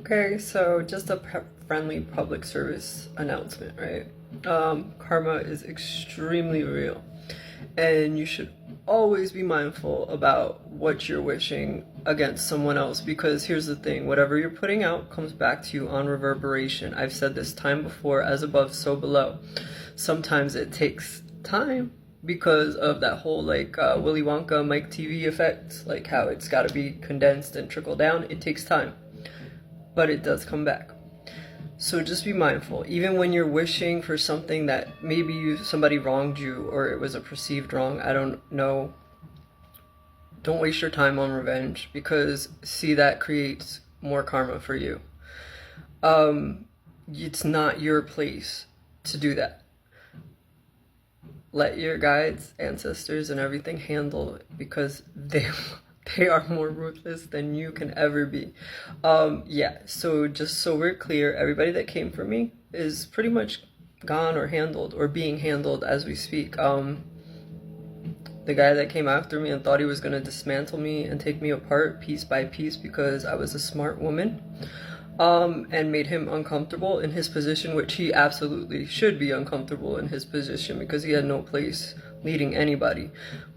Okay, so just a friendly public service announcement, right? Karma is extremely real, and you should always be mindful about what you're wishing against someone else, because here's the thing: whatever you're putting out comes back to you on reverberation. I've said this time before: as above, so below. Sometimes it takes time because of that whole Willy Wonka Mike TV effect, like how it's got to be condensed and trickle down. It takes time, but it does come back. So just be mindful, even when you're wishing for something that maybe somebody wronged you or it was a perceived wrong. I don't know. Don't waste your time on revenge, because see, that creates more karma for you. It's not your place to do that. Let your guides, ancestors, and everything handle it, because they are more ruthless than you can ever be. Yeah, so just so we're clear, everybody that came for me is pretty much gone or handled or being handled as we speak. The guy that came after me and thought he was going to dismantle me and take me apart piece by piece because I was a smart woman, and made him uncomfortable in his position, which he absolutely should be uncomfortable in his position, because he had no place leading anybody.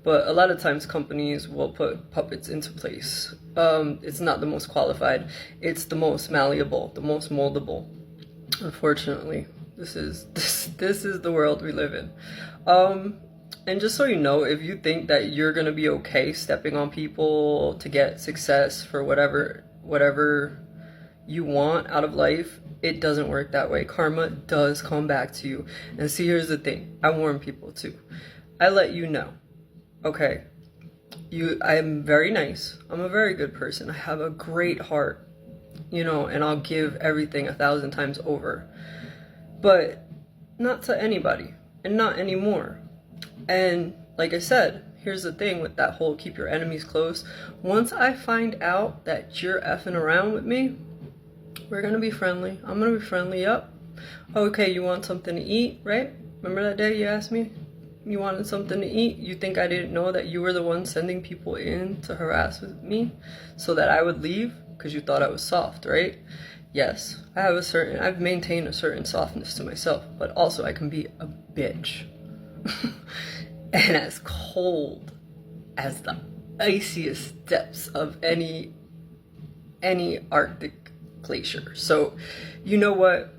But a lot of times companies will put puppets into place. It's not the most qualified, it's the most malleable, the most moldable. Unfortunately, this is the world we live in. And just so you know, if you think that you're gonna be okay stepping on people to get success for whatever you want out of life, it doesn't work that way. Karma does come back to you. And see, here's the thing: I warn people too. I let you know, okay? I'm very nice. I'm a very good person. I have a great heart, and I'll give everything 1,000 times over. But not to anybody, and not anymore. And like I said, here's the thing with that whole keep your enemies close. Once I find out that you're effing around with me, we're gonna be friendly. I'm gonna be friendly. Up. Okay, you want something to eat, right? Remember that day you asked me you wanted something to eat? You think I didn't know that you were the one sending people in to harass with me so that I would leave because you thought I was soft, right? Yes, I've maintained a certain softness to myself, but also I can be a bitch. And as cold as the iciest depths of any Arctic glacier. So, you know what?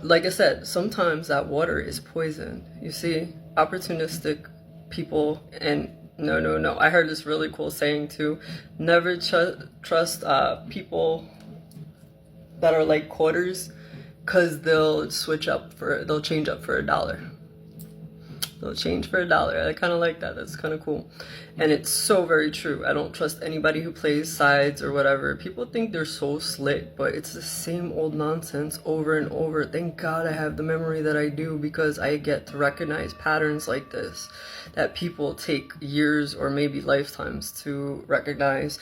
Like I said, sometimes that water is poison. You see, opportunistic people, and no. I heard this really cool saying too: never trust people that are like quarters, because they'll change up for $1. They'll change for $1. I kind of like that. That's kind of cool. And it's so very true. I don't trust anybody who plays sides or whatever. People think they're so slick, but it's the same old nonsense over and over. Thank God I have the memory that I do, because I get to recognize patterns like this that people take years or maybe lifetimes to recognize.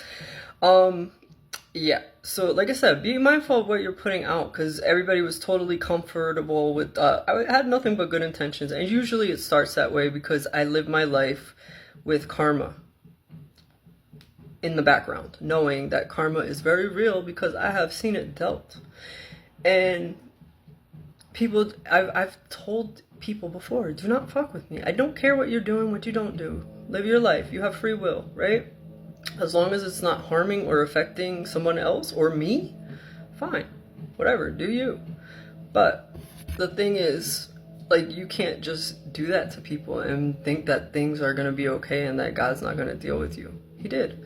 Yeah, so like I said, be mindful of what you're putting out, because everybody was totally comfortable with, I had nothing but good intentions, and usually it starts that way because I live my life with karma in the background, knowing that karma is very real because I have seen it dealt. And I've told people before, do not fuck with me. I don't care what you're doing, what you don't do. Live your life. You have free will, right? As long as it's not harming or affecting someone else or me, fine. Whatever, do you. But the thing is, you can't just do that to people and think that things are going to be okay and that God's not going to deal with you. He did.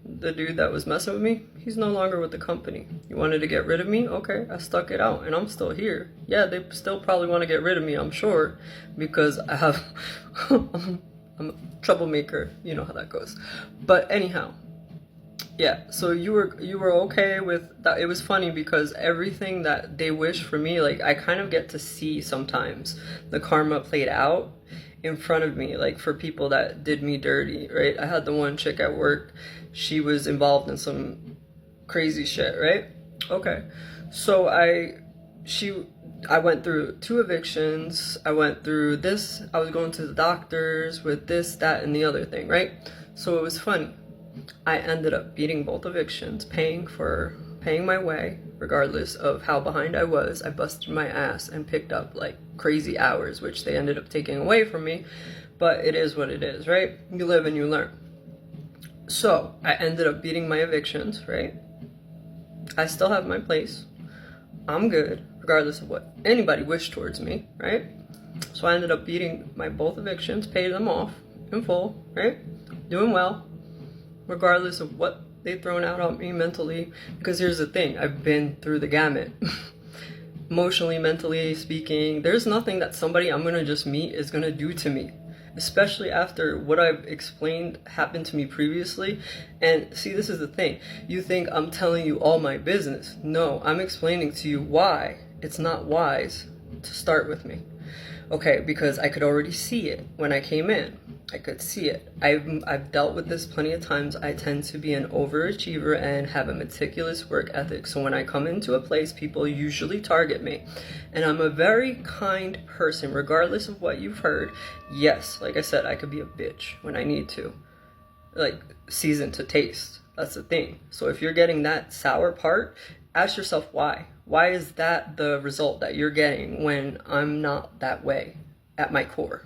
The dude that was messing with me, he's no longer with the company. You wanted to get rid of me? Okay, I stuck it out, and I'm still here. Yeah, they still probably want to get rid of me, I'm sure, because I have... I'm a troublemaker, you know how that goes. But anyhow, yeah, so you were okay with that. It was funny because everything that they wish for me, I kind of get to see sometimes the karma played out in front of me, for people that did me dirty, right? I had the one chick at work, she was involved in some crazy shit, right? Okay, so I went through 2 evictions. I went through this. I was going to the doctors with this, that, and the other thing, right? So it was funny. I ended up beating both evictions, paying my way, regardless of how behind I was. I busted my ass and picked up like crazy hours, which they ended up taking away from me. But it is what it is, right? You live and you learn. So I ended up beating my evictions, right? I still have my place. I'm good, regardless of what anybody wished towards me, right? So I ended up beating my both evictions, paid them off in full, right? Doing well, regardless of what they've thrown out on me mentally. Because here's the thing, I've been through the gamut. Emotionally, mentally speaking, there's nothing that somebody I'm gonna just meet is gonna do to me. Especially after what I've explained happened to me previously. And see, this is the thing. You think I'm telling you all my business. No, I'm explaining to you why it's not wise to start with me. Okay, because I could already see it when I came in. I could see it. I've dealt with this plenty of times. I tend to be an overachiever and have a meticulous work ethic. So when I come into a place, people usually target me. And I'm a very kind person, regardless of what you've heard. Yes, like I said, I could be a bitch when I need to. Like, season to taste. That's the thing. So if you're getting that sour part, ask yourself why. Why is that the result that you're getting when I'm not that way at my core?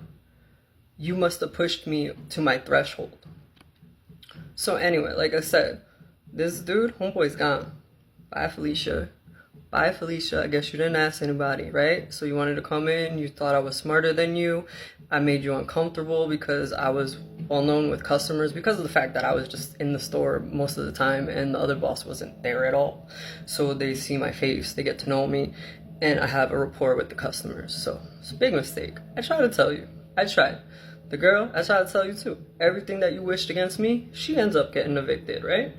You must have pushed me to my threshold. So anyway, like I said, this dude, homeboy's gone. Bye, Felicia. Bye, Felicia. I guess you didn't ask anybody, right? So you wanted to come in. You thought I was smarter than you. I made you uncomfortable because I was well known with customers because of the fact that I was just in the store most of the time and the other boss wasn't there at all. So they see my face, they get to know me, and I have a rapport with the customers. So it's a big mistake. I try to tell you. I tried. The girl, I try to tell you too. Everything that you wished against me, she ends up getting evicted, right?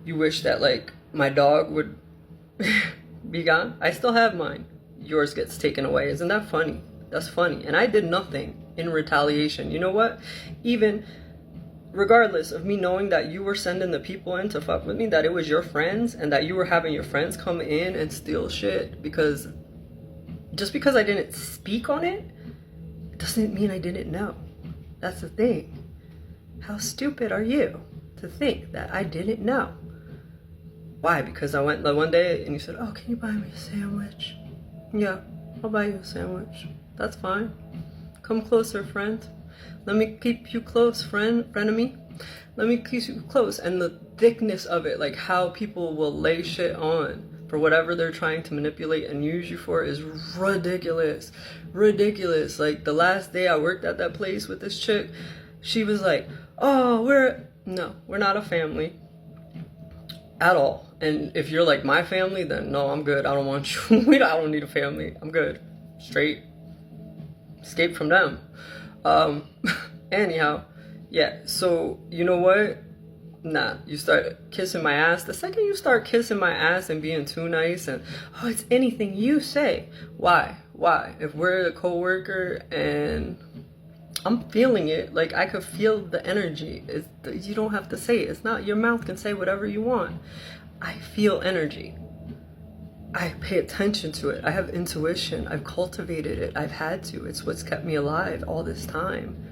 You wish that like my dog would be gone. I still have mine. Yours gets taken away. Isn't that funny? That's funny. And I did nothing in retaliation. You know what? Even regardless of me knowing that you were sending the people in to fuck with me, that it was your friends and that you were having your friends come in and steal shit, because just because I didn't speak on it doesn't mean I didn't know. That's the thing. How stupid are you to think that I didn't know? Why? Because I went the one day and you said, oh, can you buy me a sandwich? Yeah, I'll buy you a sandwich. That's fine. Come closer, friend. Let me keep you close, frenemy. Let me keep you close. And the thickness of it, like how people will lay shit on for whatever they're trying to manipulate and use you for, is ridiculous. Ridiculous. Like the last day I worked at that place with this chick, she was like, oh, we're not a family at all. And if you're like my family, then no, I'm good. I don't want you. I don't need a family. I'm good. Straight. Escape from them. Anyhow, yeah, so you know what? Nah, you start kissing my ass. The second you start kissing my ass and being too nice and, oh, it's anything you say. Why? If we're a co-worker and I'm feeling it, like I could feel the energy. You don't have to say it. It's not, your mouth can say whatever you want. I feel energy. I pay attention to it. I have intuition. I've cultivated it. I've had to. It's what's kept me alive all this time.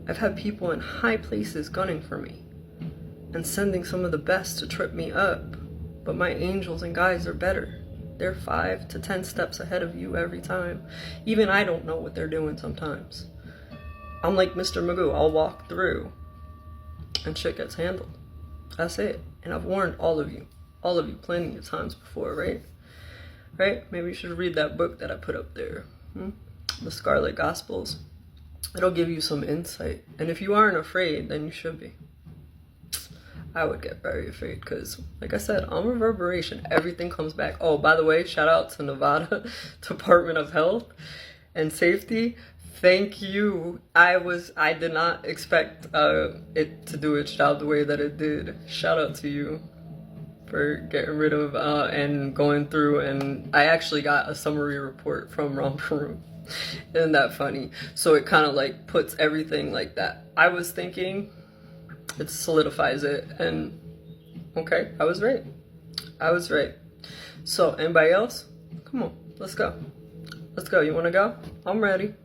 I've had people in high places gunning for me and sending some of the best to trip me up. But my angels and guides are better. They're 5 to 10 steps ahead of you every time. Even I don't know what they're doing sometimes. I'm like Mr. Magoo. I'll walk through and shit gets handled. That's it. And I've warned all of you plenty of times before, right? Maybe you should read that book that I put up there, The Scarlet Gospels. It'll give you some insight. And if you aren't afraid, then you should be. I would get very afraid because, like I said, I'm reverberation. Everything comes back. Oh, by the way, shout out to Nevada Department of Health and Safety. Thank you. I did not expect it to do its job the way that it did. Shout out to you for getting rid of and going through, and I actually got a summary report from Romper Room. Isn't that funny? So it kind of like puts everything like that I was thinking, it solidifies it, and okay, I was right. So anybody else? Come on, let's go. You want to go? I'm ready.